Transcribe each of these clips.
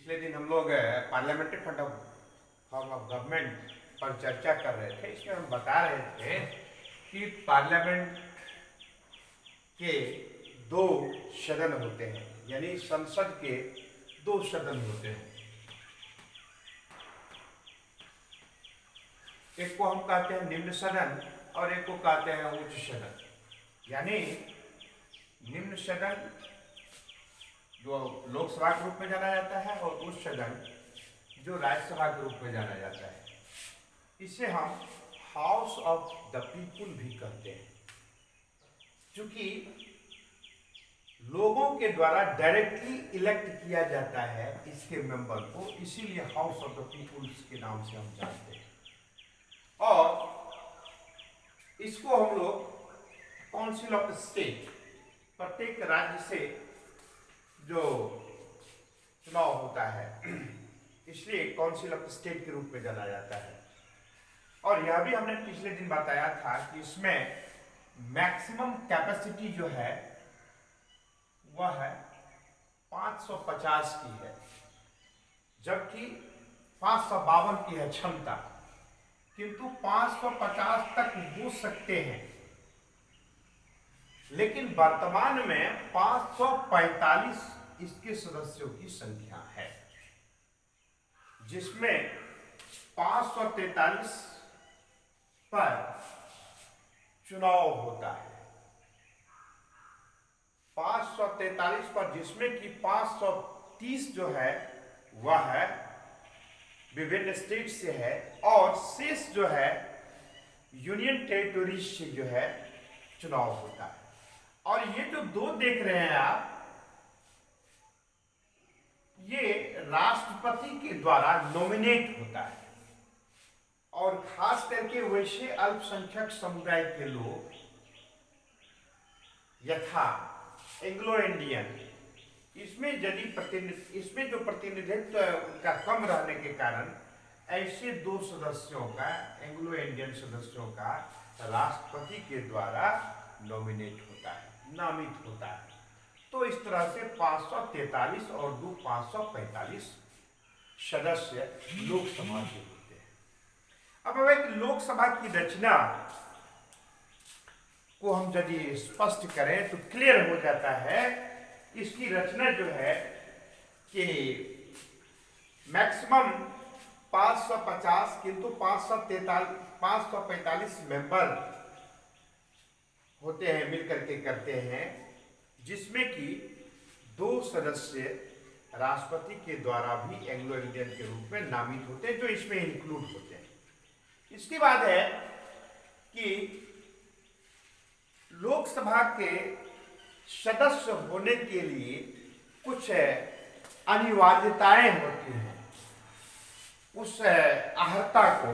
पिछले दिन हम लोग parliamentary fund form of government पर चर्चा कर रहे थे। इसमें हम बता रहे थे कि पार्लियामेंट के दो सदन होते हैं, यानी संसद के दो सदन होते हैं। एक को हम कहते हैं निम्न सदन और एक को कहते हैं उच्च सदन। यानी निम्न सदन जो लोकसभा के रूप में जाना जाता है और उच्च सदन जो राज्यसभा के रूप में जाना जाता है। इसे हम हाउस ऑफ द पीपुल भी कहते हैं, क्योंकि लोगों के द्वारा डायरेक्टली इलेक्ट किया जाता है इसके मेंबर को, इसीलिए हाउस ऑफ द पीपुल्स के नाम से हम जानते हैं। और इसको हम लोग काउंसिल ऑफ द स्टेट, प्रत्येक राज्य से जो चुनाव होता है इसलिए काउंसिल ऑफ द स्टेट के रूप में जाना जाता है। और यह भी हमने पिछले दिन बताया था कि इसमें मैक्सिमम कैपेसिटी जो है वह है 550 की है, जबकि 552 की है क्षमता, किंतु 550 तक हो सकते हैं। लेकिन वर्तमान में 545 इसके सदस्यों की संख्या है, जिसमें 543 पर चुनाव होता है। 543 पर, जिसमें कि 530 जो है वह है विभिन्न स्टेट से है और शेष जो है यूनियन टेरिटोरीज से जो है चुनाव होता है। और ये जो दो देख रहे हैं आप, ये राष्ट्रपति के द्वारा नॉमिनेट होता है। और खास करके वैसे अल्पसंख्यक समुदाय के लोग यथा एंग्लो इंडियन, इसमें जो प्रतिनिधित्व का कम रहने के कारण ऐसे दो सदस्यों का, एंग्लो इंडियन सदस्यों का राष्ट्रपति के द्वारा नॉमिनेट होता है, नामित होता है। तो इस तरह से 543 और 545 सदस्य लोकसभा के होते हैं। अब एक लोकसभा की रचना को हम यदि स्पष्ट करें तो क्लियर हो जाता है। इसकी रचना जो है कि मैक्सिमम 550 किंतु 545 मेंबर होते हैं, मिलकर के करते हैं, जिसमें कि दो सदस्य राष्ट्रपति के द्वारा भी एंग्लो इंडियन के रूप में नामित होते हैं, जो इसमें इंक्लूड होते हैं। इसके बाद है कि लोकसभा के सदस्य होने के लिए कुछ अनिवार्यताएं होती हैं। उस अहर्ता को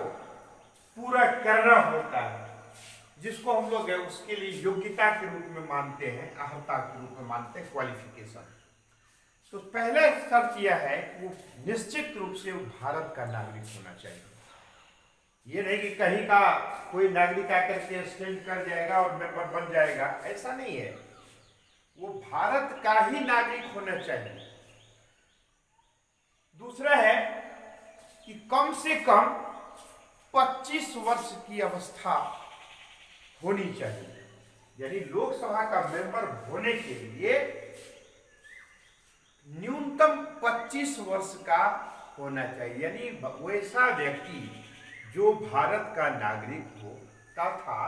पूरा करना होता है, जिसको हम लोग उसके लिए योग्यता के रूप में मानते हैं, अहर्ता के रूप में मानते हैं, क्वालिफिकेशन। तो पहले शर्त यह है कि वो निश्चित रूप से वो भारत का नागरिक होना चाहिए। ये नहीं कि कहीं का कोई नागरिक आकर के स्टैंड कर जाएगा और मेंबर बन जाएगा, ऐसा नहीं है। वो भारत का ही नागरिक होना चाहिए। दूसरा है कि कम से कम 25 वर्ष की अवस्था होनी चाहिए। यानी लोकसभा का मेंबर होने के लिए न्यूनतम 25 वर्ष का होना चाहिए। यानी वैसा व्यक्ति जो भारत का नागरिक हो तथा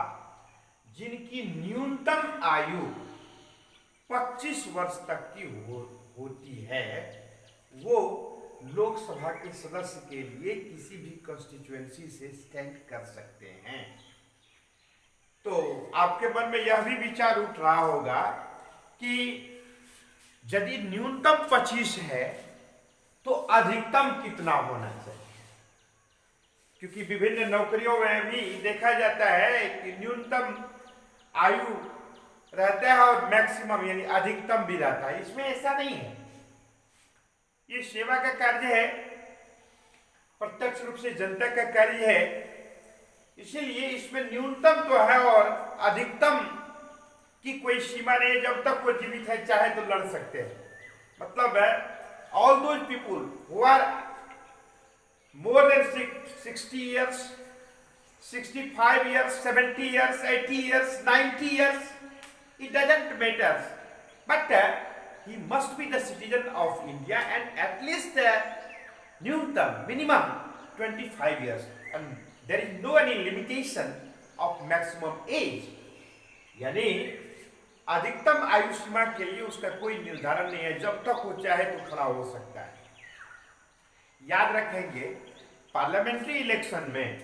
जिनकी न्यूनतम आयु 25 वर्ष तक की होती है, वो लोकसभा के सदस्य के लिए किसी भी कंस्टिट्यूएंसी से स्टैंड कर सकते हैं। तो आपके मन में यह भी विचार उठ रहा होगा कि यदि न्यूनतम 25 है तो अधिकतम कितना होना चाहिए, क्योंकि विभिन्न नौकरियों में भी देखा जाता है कि न्यूनतम आयु रहता है और मैक्सिमम यानी अधिकतम भी रहता है। इसमें ऐसा नहीं है। ये सेवा का कार्य है, प्रत्यक्ष रूप से जनता का कार्य है, इसीलिए इसमें न्यूनतम तो है और अधिकतम की कोई सीमा नहीं है। जब तक वो जीवित है चाहे तो लड़ सकते हैं, मतलब है। all those people who are more than 60 years, 65 years, 70 years, 80 years, 90 years, it doesn't matter. But he must be the citizen of India and at least Newton's minimum 25 years. And there is no any limitation of maximum age. यानी अधिकतम आयु सीमा के लिए उसका कोई निर्धारण नहीं है, जब तक वो चाहे तो खड़ा हो सकता है। याद रखेंगे, पार्लियामेंट्री इलेक्शन में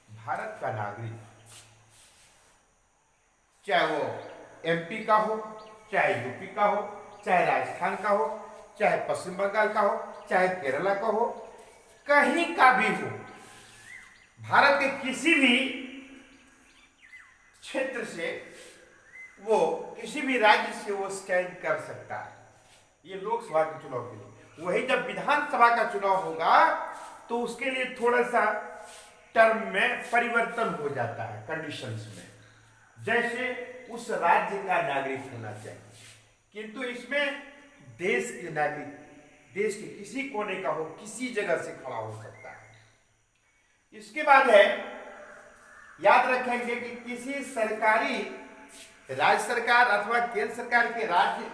भारत का नागरिक, चाहे वो एमपी का हो, चाहे यूपी का हो, चाहे राजस्थान का हो, चाहे पश्चिम बंगाल का हो, चाहे केरला का हो, कहीं का भी हो, भारत के किसी भी क्षेत्र से वो किसी भी राज्य से वो स्टैंड कर सकता है। ये लोकसभा के चुनाव के लिए। वही जब विधानसभा का चुनाव होगा तो उसके लिए थोड़ा सा टर्म में परिवर्तन हो जाता है, कंडीशंस में, जैसे उस राज्य का नागरिक होना चाहिए, किंतु इसमें देश के नागरिक, देश के किसी कोने का हो, किसी जगह से खड़ा हो सकता है। इसके बाद है, याद रखेंगे कि किसी सरकारी, राज्य सरकार अथवा केंद्र सरकार के राज्य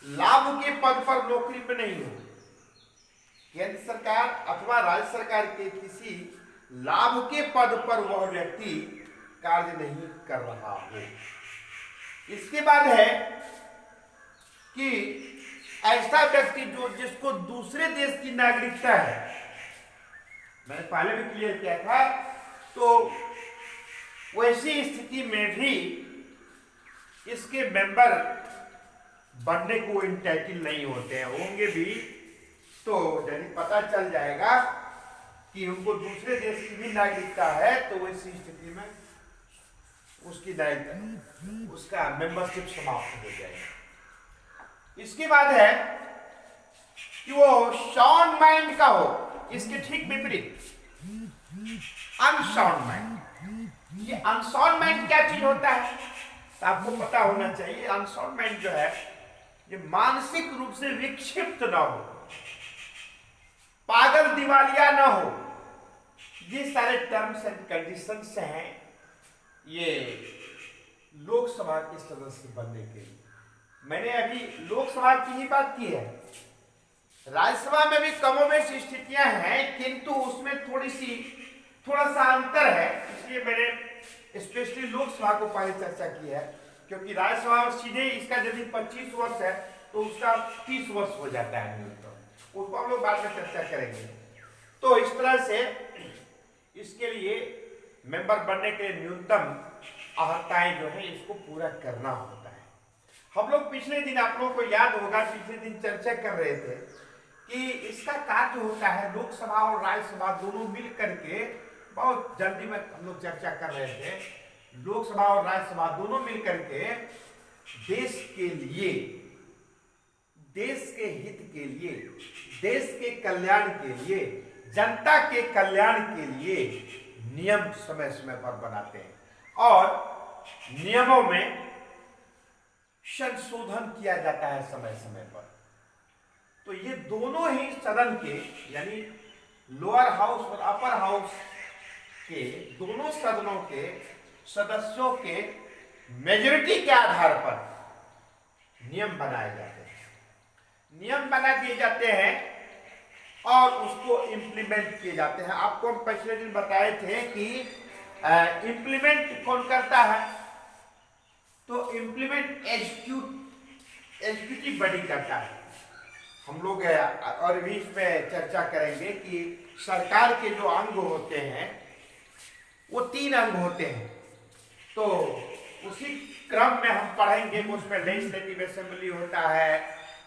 लाभ के पद पर नौकरी पे नहीं हो, केंद्र सरकार अथवा राज्य सरकार के किसी लाभ के पद पर वह व्यक्ति कार्य नहीं कर रहा हो। इसके बाद है कि ऐसा व्यक्ति जो जिसको दूसरे देश की नागरिकता है, मैंने पहले भी क्लियर किया था, तो वैसी स्थिति में भी इसके मेंबर बनने को इंटाइटल नहीं होते हैं, होंगे भी तो यदि पता चल जाएगा कि उनको दूसरे देश की भी नागरिकता है तो वैसी स्थिति में उसकी नागरिकता, उसका मेंबरशिप समाप्त हो जाएगा। इसके बाद है कि वो साउंड माइंड का हो, इसके ठीक विपरीत अनसाउंड माइंड। ये अनसाउंड माइंड क्या चीज होता है तो आपको पता होना चाहिए। अनसाउंड माइंड जो है ये मानसिक रूप से विक्षिप्त ना हो, पागल दिवालिया ना हो, ये सारे टर्म्स एंड कंडीशंस हैं ये लोकसभा के सदस्य बनने के लिए। मैंने अभी लोकसभा की ही बात की है, राज्यसभा में भी कमोबेश स्थितियां हैं, किंतु उसमें थोड़ा सा अंतर है, इसलिए मैंने स्पेशली लोकसभा को पहले चर्चा की है, क्योंकि राज्यसभा में सीधे इसका यदि 25 वर्ष है तो उसका 30 वर्ष हो जाता है न्यूनतम, उसको हम लोग बाद में चर्चा करेंगे। तो इस तरह से इसके लिए मेंबर बनने के लिए न्यूनतम अर्हताएं जो है इसको पूरा करना होता है। हम लोग पिछले दिन, आप लोगों को याद होगा, पिछले दिन चर्चा कर रहे थे कि इसका कार्य होता है, लोकसभा और राज्यसभा दोनों मिल करके, बहुत जल्दी में हम लोग चर्चा कर रहे थे, लोकसभा और राज्यसभा दोनों मिल करके देश के लिए, देश के हित के लिए, देश के कल्याण के लिए, जनता के कल्याण के लिए नियम समय समय पर बनाते हैं और नियमों में संशोधन किया जाता है समय समय पर। तो ये दोनों ही सदन के, यानी लोअर हाउस और अपर हाउस के दोनों सदनों के सदस्यों के मेजॉरिटी के आधार पर नियम बनाए जाते हैं, नियम बना दिए जाते हैं और उसको इम्प्लीमेंट किए जाते हैं। आपको हम पिछले दिन बताए थे कि इम्प्लीमेंट कौन करता है, तो इम्प्लीमेंट एग्जीक्यूटिव बॉडी करता है। हम लोग और भी इसमें चर्चा करेंगे कि सरकार के जो अंग होते हैं वो 3 अंग होते हैं, तो उसी क्रम में हम पढ़ेंगे। उसमें लेजिस्लेटिव असेंबली होता है,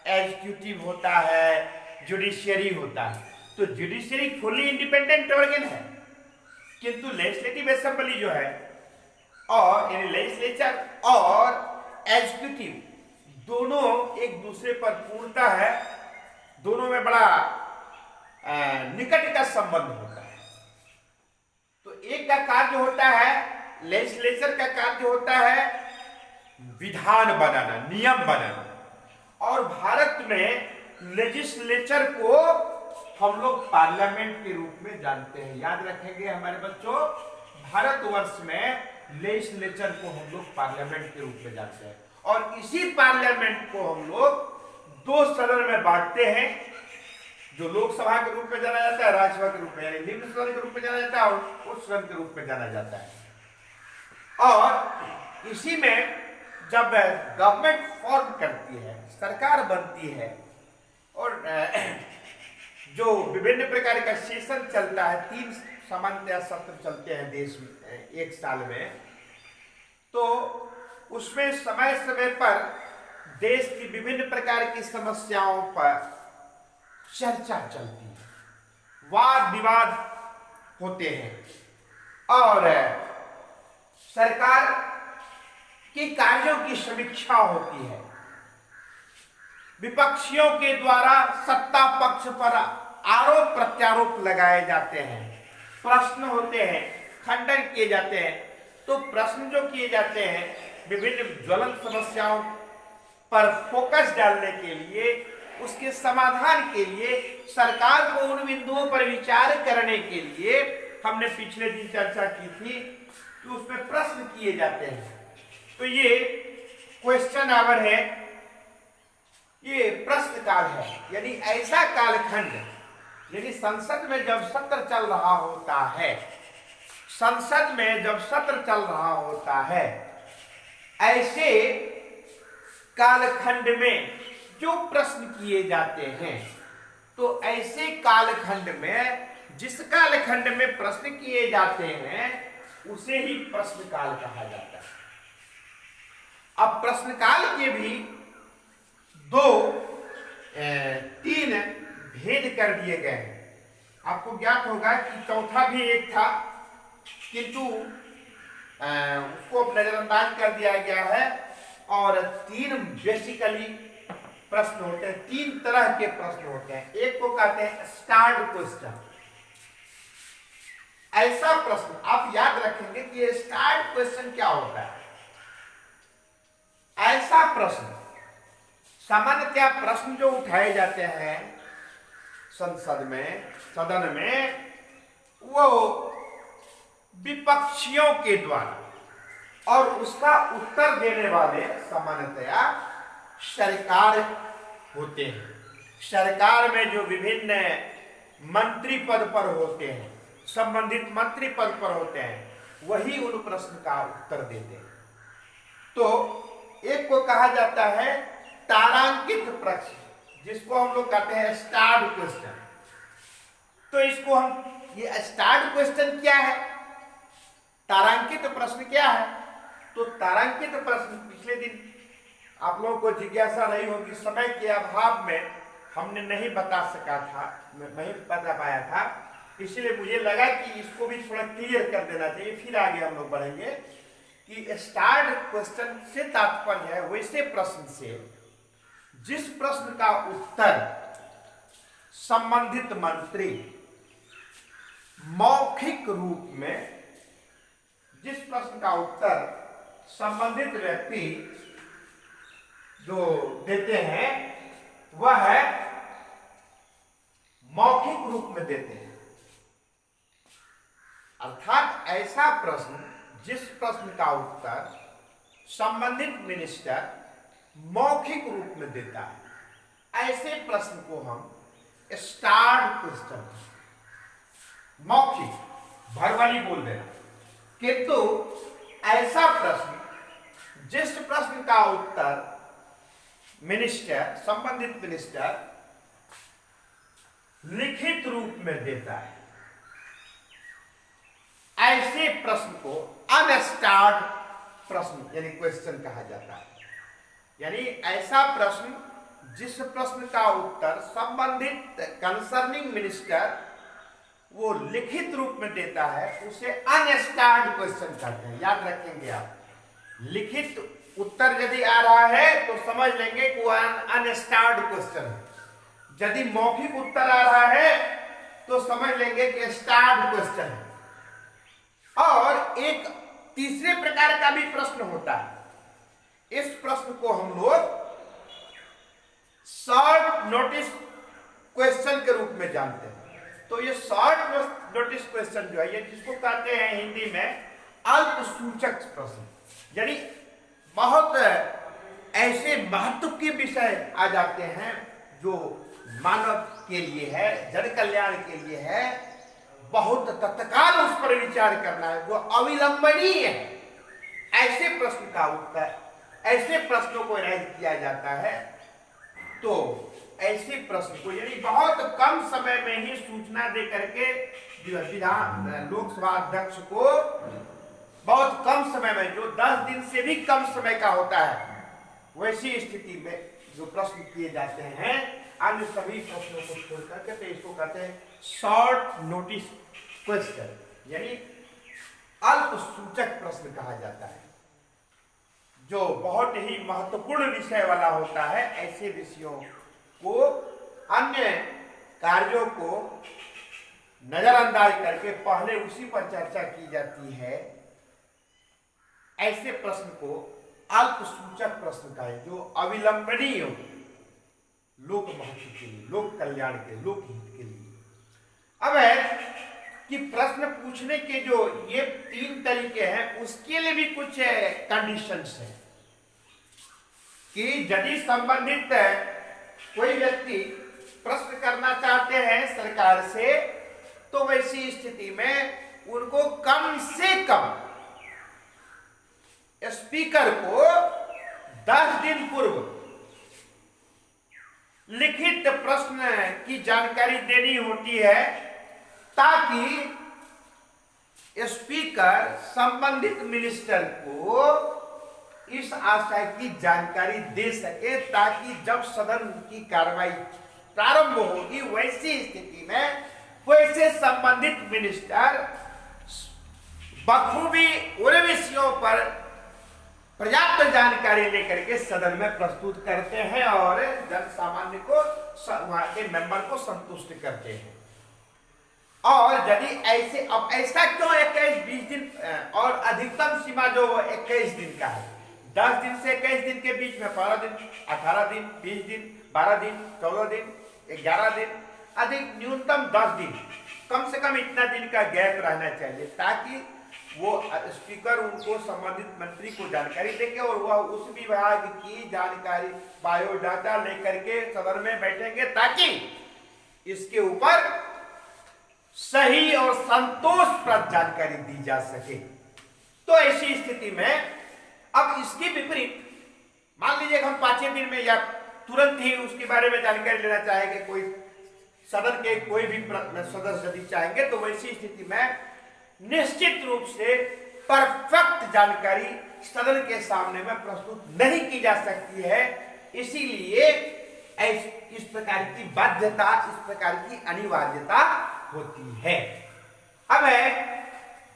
एग्जीक्यूटिव होता है, जुडिशियरी होता है। तो जुडिशियरी फुली इंडिपेंडेंट ऑर्गन है, किंतु लेजिस्लेटिव असेंबली जो है और यानी लेजिस्लेचर और एग्जीक्यूटिव दोनों एक दूसरे पर पूर्णता है, दोनों में बड़ा निकट का संबंध होता है। तो एक का कार्य होता है, लेजिस्लेचर का कार्य होता है विधान बनाना, नियम बनाना, और भारत में लेजिस्लेचर को हम लोग पार्लियामेंट के रूप में जानते हैं। याद रखेंगे हमारे बच्चों, भारतवर्ष में लेजिस्लेचर को हम लोग पार्लियामेंट के रूप में जानते हैं। और इसी पार्लियामेंट को हम लोग दो सदन में बांटते हैं, जो लोकसभा के रूप में जाना जाता है, राज्यसभा के रूप में, यानी निम्न सदन के रूप में जाना जाता है और उच्च सदन के रूप में जाना जाता है। और इसी में जब गवर्नमेंट फॉर्म करती है, सरकार बनती है, और जो विभिन्न प्रकार का सेशन चलता है, 3 सामान्य सत्र चलते हैं देश में एक साल में, तो उसमें समय समय पर देश की विभिन्न प्रकार की समस्याओं पर चर्चा चलती है, वाद विवाद होते हैं और सरकार के कार्यों की समीक्षा होती है। विपक्षियों के द्वारा सत्ता पक्ष पर आरोप प्रत्यारोप लगाए जाते हैं, प्रश्न होते हैं, खंडन किए जाते हैं। तो प्रश्न जो किए जाते हैं विभिन्न ज्वलंत समस्याओं पर फोकस डालने के लिए, उसके समाधान के लिए, सरकार को उन बिंदुओं पर विचार करने के लिए हमने पिछले दिन चर्चा की थी कि उसमें प्रश्न किए जाते हैं। तो ये क्वेश्चन आवर है, ये प्रश्न काल है, यानी ऐसा कालखंड, यानी संसद में जब सत्र चल रहा होता है, संसद में जब सत्र चल रहा होता है, ऐसे कालखंड में जो प्रश्न किए जाते हैं, तो ऐसे कालखंड में, जिस कालखंड में प्रश्न किए जाते हैं, उसे ही प्रश्न काल कहा जाता है। अब प्रश्न काल के भी 3 भेद कर दिए गए हैं। आपको ज्ञात होगा कि चौथा भी एक था, किंतु उसको नजरअंदाज कर दिया गया है। और 3 बेसिकली प्रश्न होते हैं, 3 तरह के प्रश्न होते हैं। एक को कहते हैं स्टार्ड क्वेश्चन। ऐसा प्रश्न आप याद रखेंगे कि ये स्टार्ड क्वेश्चन क्या होता है। ऐसा प्रश्न, सामान्यतः प्रश्न जो उठाए जाते हैं संसद में, सदन में, वो विपक्षियों के द्वारा, और उसका उत्तर देने वाले सामान्यतया सरकार होते हैं। सरकार में जो विभिन्न मंत्री पद पर होते हैं, संबंधित मंत्री पद पर होते हैं, वही उन प्रश्न का उत्तर देते हैं। तो एक को कहा जाता है तारांकित प्रश्न, जिसको हम लोग कहते हैं स्टार्ड क्वेश्चन। तो इसको हम, ये स्टार्ड क्वेश्चन क्या है, तारांकित प्रश्न क्या है? तो तारांकित प्रश्न, पिछले दिन आप लोगों को जिज्ञासा रही होगी, समय के अभाव में हमने नहीं बता सका था, नहीं बता पाया था, इसलिए मुझे लगा कि इसको भी थोड़ा क्लियर कर देना चाहिए। फिर आगे हम लोग बढ़ेंगे कि स्टार्ड क्वेश्चन से तात्पर्य है वैसे प्रश्न से जिस प्रश्न का उत्तर संबंधित मंत्री मौखिक रूप में, जिस प्रश्न का उत्तर संबंधित व्यक्ति जो देते हैं वह है मौखिक रूप में देते हैं। अर्थात ऐसा प्रश्न, जिस प्रश्न का उत्तर संबंधित मिनिस्टर मौखिक रूप में देता है, ऐसे प्रश्न को हम स्टार्ड क्वेश्चन, मौखिक, भरवाली बोल देना। किंतु ऐसा प्रश्न जिस प्रश्न का उत्तर मिनिस्टर, संबंधित मिनिस्टर लिखित रूप में देता है, ऐसे प्रश्न को अनस्टार्ड प्रश्न यानी क्वेश्चन कहा जाता है। यानी ऐसा प्रश्न जिस प्रश्न का उत्तर संबंधित कंसर्निंग मिनिस्टर वो लिखित रूप में देता है, उसे अनस्टार्ड क्वेश्चन कहते हैं। याद रखेंगे आप, लिखित उत्तर यदि आ रहा है तो समझ लेंगे कि वह अनस्टार्ड क्वेश्चन है। यदि मौखिक उत्तर आ रहा है तो समझ लेंगे कि स्टार्ड क्वेश्चन है। और एक तीसरे प्रकार का भी प्रश्न होता है। इस प्रश्न को हम लोग शॉर्ट नोटिस क्वेश्चन के रूप में जानते हैं। तो ये शॉर्ट नोटिस क्वेश्चन जो है, ये जिसको कहते हैं हिंदी में अल्प सूचक प्रश्न, यानी बहुत ऐसे महत्व के विषय आ जाते हैं जो मानव के लिए है, जन कल्याण के लिए है, बहुत तत्काल उस पर विचार करना है, वो अविलंबनीय है। ऐसे प्रश्न का उत्तर, ऐसे प्रश्नों को रेज किया जाता है। तो ऐसे प्रश्न को यानी बहुत कम समय में ही सूचना दे करके विधान लोकसभा अध्यक्ष को बहुत कम समय में, जो 10 दिन से भी कम समय का होता है, वैसी स्थिति में जो प्रश्न किए जाते हैं अन्य सभी प्रश्नों को छोड़ करके, तो इसको कहते हैं शॉर्ट नोटिस क्वेश्चन, यानी अल्प सूचक प्रश्न कहा जाता है। जो बहुत ही महत्वपूर्ण विषय वाला होता है, ऐसे विषयों को, अन्य कार्यों को नजरअंदाज करके पहले उसी पर चर्चा की जाती है। ऐसे प्रश्न को अल्प सूचक प्रश्न का है, जो अविलंबनीय हो, लोक महत्व के लिए, लोक कल्याण के लिए, लोक हित के लिए। अब है कि प्रश्न पूछने के जो ये 3 तरीके हैं, उसके लिए भी कुछ कंडीशंस हैं कि यदि संबंधित कोई व्यक्ति प्रश्न करना चाहते हैं सरकार से, तो वैसी स्थिति में उनको कम से कम स्पीकर को 10 दिन पूर्व लिखित प्रश्न की जानकारी देनी होती है, ताकि स्पीकर संबंधित मिनिस्टर को इस आशय की जानकारी दे सके, ताकि जब सदन की कार्रवाई प्रारंभ होगी, वैसी स्थिति में वैसे संबंधित मिनिस्टर बखूबी उन विषयों पर पर्याप्त जानकारी लेकर के सदन में प्रस्तुत करते हैं और जन सामान्य को, वहां के मेंबर को संतुष्ट करते हैं। और यदि ऐसे, अब ऐसा क्यों 21-20 दिन और अधिकतम सीमा जो 21 दिन का है, 10 दिन से 21 दिन के बीच में 12 दिन, 18 दिन, 20 दिन, 12 दिन, 14 दिन, 11 दिन, अधिक न्यूनतम 10 दिन, कम से कम इतना दिन का गैप रहना चाहिए, ताकि वो स्पीकर उनको संबंधित मंत्री को जानकारी देंगे और वह उस विभाग की जानकारी, बायोडाटा लेकर के सदन में बैठेंगे, ताकि इसके ऊपर सही और संतोषप्रद जानकारी दी जा सके। तो ऐसी स्थिति में अब इसके विपरीत, मान लीजिए हम 5 दिन में या तुरंत ही उसके बारे में जानकारी लेना चाहेंगे, कोई सदन के कोई भी सदस्य यदि चाहेंगे, तो वैसी स्थिति में निश्चित रूप से परफेक्ट जानकारी सदन के सामने में प्रस्तुत नहीं की जा सकती है। इसीलिए इस प्रकार की बाध्यता, इस प्रकार की अनिवार्यता होती है। अब है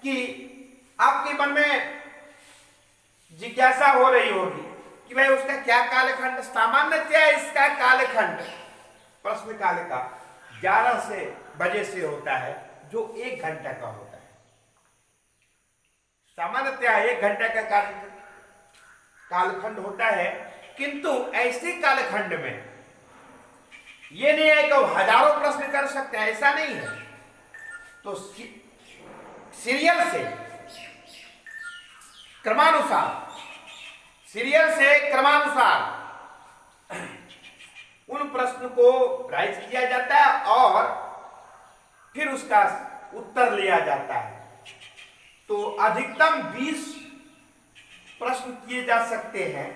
कि आपके मन में जिज्ञासा हो रही होगी कि भाई उसका क्या कालखंड, सामान्यतः इसका कालखंड प्रश्न काल का 11 बजे से होता है, जो 1 घंटा का होता है। सामान्यतः 1 घंटा का कालखंड होता है, किंतु ऐसे कालखंड में ये नहीं है कि हजारों प्रश्न कर सकते हैं, ऐसा नहीं है। तो सीरियल से क्रमानुसार उन प्रश्न को राइज किया जाता है और फिर उसका उत्तर लिया जाता है। तो अधिकतम 20 प्रश्न किए जा सकते हैं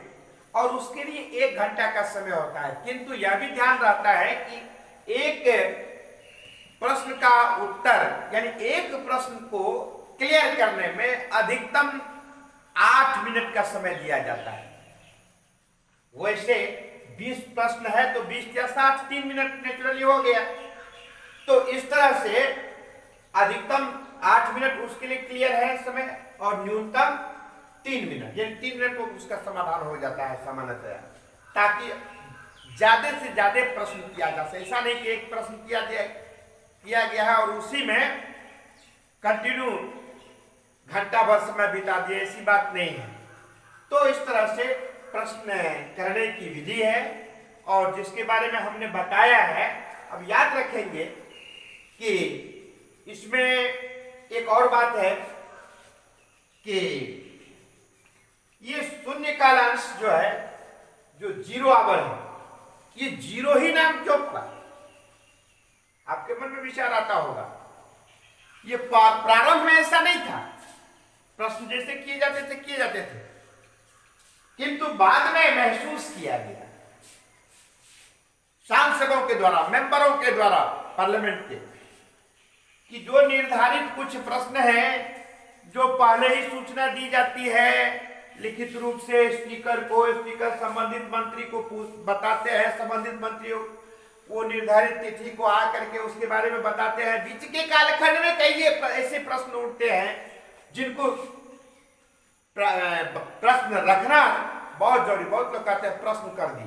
और उसके लिए 1 घंटा का समय होता है, किंतु यह भी ध्यान रहता है कि एक प्रश्न का उत्तर, यानी एक प्रश्न को क्लियर करने में अधिकतम 8 मिनट का समय दिया जाता है। वैसे 20 प्रश्न है तो 20 या 60, 3 मिनट नेचुरली हो गया। तो इस तरह से अधिकतम 8 मिनट उसके लिए क्लियर है समय, और न्यूनतम 3 मिनट, यानी 3 मिनट में उसका समाधान हो जाता है सामान्यतः, ताकि ज्यादा से ज्यादा प्रश्न किया जा सके। ऐसा नहीं कि एक प्रश्न किया गया है और उसी में कंटिन्यू घंटा भर समय बिता दिया, ऐसी बात नहीं है। तो इस तरह से प्रश्न करने की विधि है और जिसके बारे में हमने बताया है। अब याद रखेंगे कि इसमें एक और बात है कि ये शून्य कालांश जो है, जो जीरो आवर है, ये जीरो ही नाम क्यों पड़ा? आपके मन में विचार आता होगा। ये प्रारंभ में ऐसा नहीं था, प्रश्न जैसे किए जाते थे, किंतु बाद में महसूस किया गया सांसदों के द्वारा, मेंबरों के द्वारा पार्लियामेंट के, कि जो निर्धारित कुछ प्रश्न हैं जो पहले ही सूचना दी जाती है लिखित रूप से स्पीकर को, स्पीकर संबंधित मंत्री को बताते हैं, संबंधित मंत्री वो निर्धारित तिथि को आकर के उसके बारे में बताते हैं। बीच के कालखंड में कई ऐसे प्रश्न उठते हैं जिनको प्रश्न रखना बहुत जरूरी। बहुत लोग कहते हैं प्रश्न कर दी,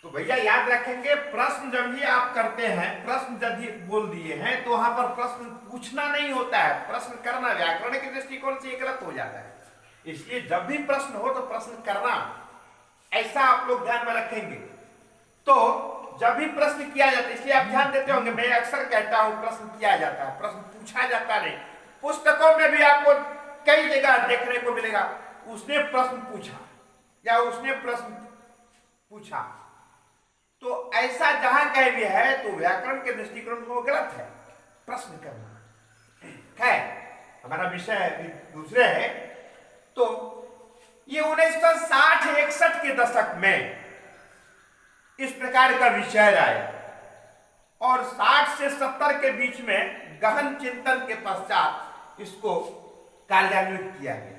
तो भैया याद रखेंगे, प्रश्न जब भी आप करते हैं, प्रश्न जब भी बोल दिए हैं तो वहां पर प्रश्न पूछना नहीं होता है, प्रश्न करना व्याकरण के दृष्टिकोण से गलत हो जाता है। इसलिए जब भी प्रश्न हो तो प्रश्न करना, ऐसा आप लोग ध्यान में रखेंगे। तो जब भी प्रश्न किया जाता है, इसलिए आप ध्यान देते होंगे, मैं अक्सर कहता हूं प्रश्न किया जाता है, प्रश्न पूछा जाता नहीं। पुस्तकों में भी आपको कई जगह देखने को मिलेगा, उसने प्रश्न पूछा या उसने प्रश्न पूछा। तो ऐसा जहां कहीं भी है तो व्याकरण के दृष्टिकोण से वो गलत है प्रश्न करना। है हमारा विषय दूसरे है। तो ये 1960-61 के दशक में इस प्रकार का विषय आया और 60 से 70 के बीच में गहन चिंतन के पश्चात इसको कार्यान्वित किया गया।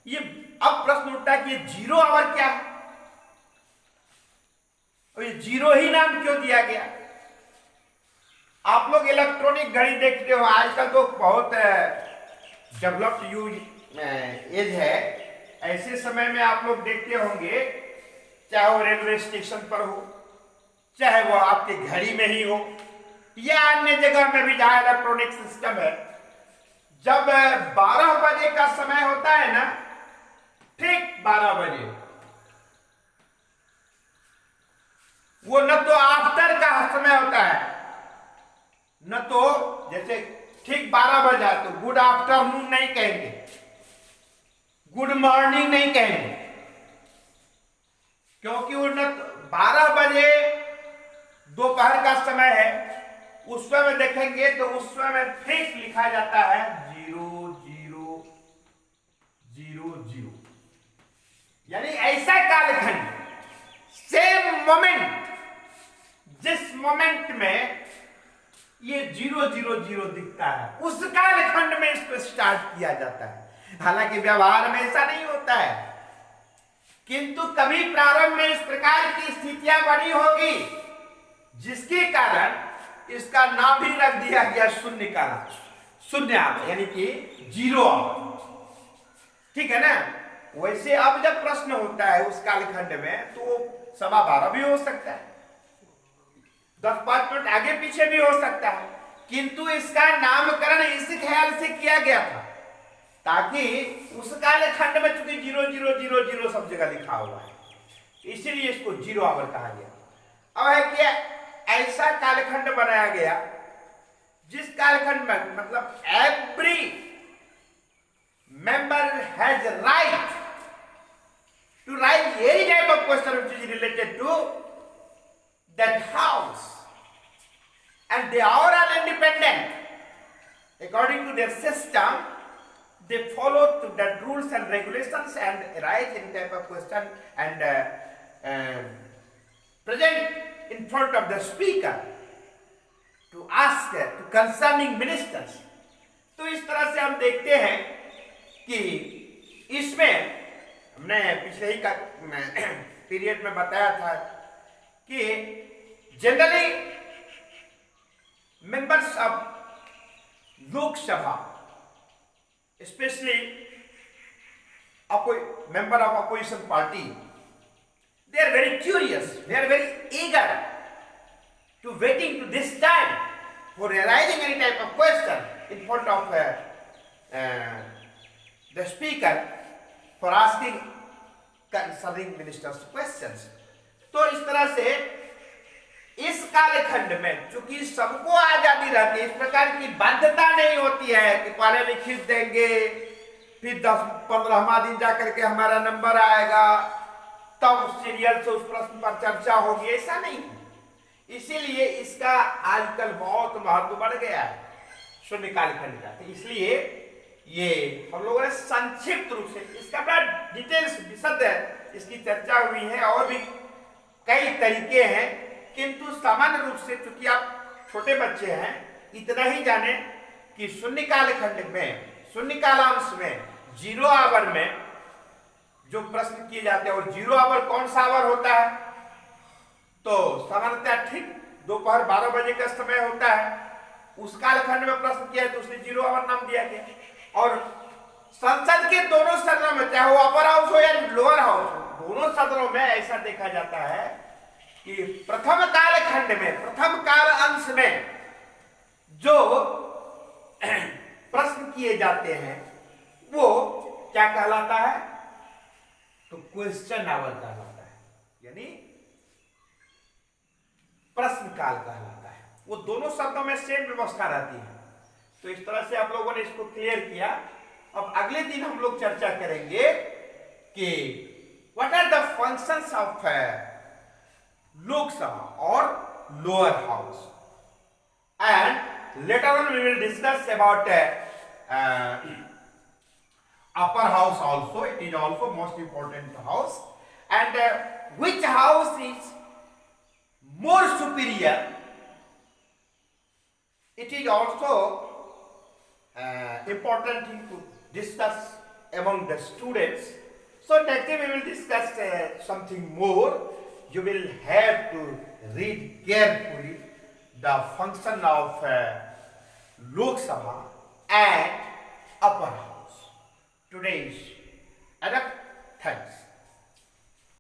ये अब प्रश्न उठता है कि जीरो आवर क्या है और ये जीरो ही नाम क्यों दिया गया? आप लोग इलेक्ट्रॉनिक घड़ी देखते हो, आजकल तो बहुत डेवलप्ड एज है। ऐसे समय में आप लोग देखते होंगे, चाहे वो रेलवे स्टेशन पर हो, चाहे वो आपके घड़ी में ही हो या अन्य जगह में भी जहां इलेक्ट्रॉनिक सिस्टम है, जब 12 बजे का समय होता है ना, ठीक 12 बजे, वो न तो आफ्टर का समय होता है, न तो जैसे ठीक 12 बजा तो गुड आफ्टरनून नहीं कहेंगे, गुड मॉर्निंग नहीं कहेंगे, क्योंकि वो न 12 बजे दोपहर का समय है। उस समय देखेंगे तो उस समय ठीक लिखा जाता है 0000, यानी ऐसा कालखंड, सेम मोमेंट, जिस मोमेंट में ये 000 दिखता है, उस कालखंड में इसको स्टार्ट किया जाता है। हालांकि व्यवहार में ऐसा नहीं होता है, किंतु कभी प्रारंभ में इस प्रकार की स्थितियां बनी होगी जिसके कारण इसका नाम भी रख दिया गया शून्य काल, शून्य आवर, यानी कि जीरो आवर। ठीक है ना? वैसे अब जब प्रश्न होता है उस कालखंड में तो 12:15 भी हो सकता है, 10-5 मिनट आगे पीछे भी हो सकता है, किंतु इसका नामकरण इस ख्याल से किया गया था ताकि उस कालखंड में चूंकि 0000 सब जगह लिखा हुआ है, इसीलिए इसको जीरो आवर कहा गया। अब है कि ऐसा कालखंड बनाया गया जिस कालखंड में मतलब every member has right to write any type of question which is related to that house, and they are all independent according to their system. They follow to that rules and regulations and arise in type of question and present in front of the speaker to ask to concerning ministers. तो इस तरह से हम देखते हैं कि इसमें हमने पिछले ही का पीरियड में बताया था कि generally members of Lok Sabha, especially member of opposition party, they are very curious, they are very eager to waiting to this time for arising any type of question in front of the speaker for asking concerning ministers questions. तो इस तरह से इस कालखंड में चूंकि सबको आजादी रहती है, इस प्रकार की बाध्यता नहीं होती है कि पहले लिखित देंगे फिर 10-15वां दिन जाकर के हमारा नंबर आएगा तब सीरियल से उस प्रश्न पर चर्चा होगी, ऐसा नहीं है। इसीलिए इसका आजकल बहुत महत्व बढ़ गया है शून्य कालखंड का। तो इसलिए ये हम लोगों ने संक्षिप्त रूप से इसका बड़ा डिटेल्स विशद इसकी चर्चा हुई है और भी कई तरीके हैं, किंतु सामान्य रूप से चूंकि आप छोटे बच्चे हैं इतना ही जाने कि शून्य कालखंड में, शून्य कालांश में, जीरो आवर में जो प्रश्न किए जाते हैं, और जीरो आवर कौन सा आवर होता है, तो सामान्यतः ठीक दोपहर 12 बजे का समय होता है। उस कालखंड में प्रश्न किया है तो उसने जीरो आवर नाम दिया गया। और संसद के दोनों सदनों में, चाहे वो अपर हाउस हो या लोअर हाउस हो, दोनों सदनों में ऐसा देखा जाता है कि प्रथम कालखंड में, प्रथम काल अंश में जो प्रश्न किए जाते हैं वो क्या कहलाता है, तो क्वेश्चन आवर कहलाता है, यानी प्रश्न काल कहलाता है। वो दोनों शब्दों में सेम व्यवस्था रहती है। तो इस तरह से आप लोगों ने इसको क्लियर किया। अब अगले दिन हम लोग चर्चा करेंगे कि what are the functions of Lok Sabha और lower house, and later on we will discuss about upper house also. It is also most important house, and which house is more superior, it is also important thing to discuss among the students. So that day we will discuss something more. You will have to read carefully the function of Lok Sabha and upper house. Today's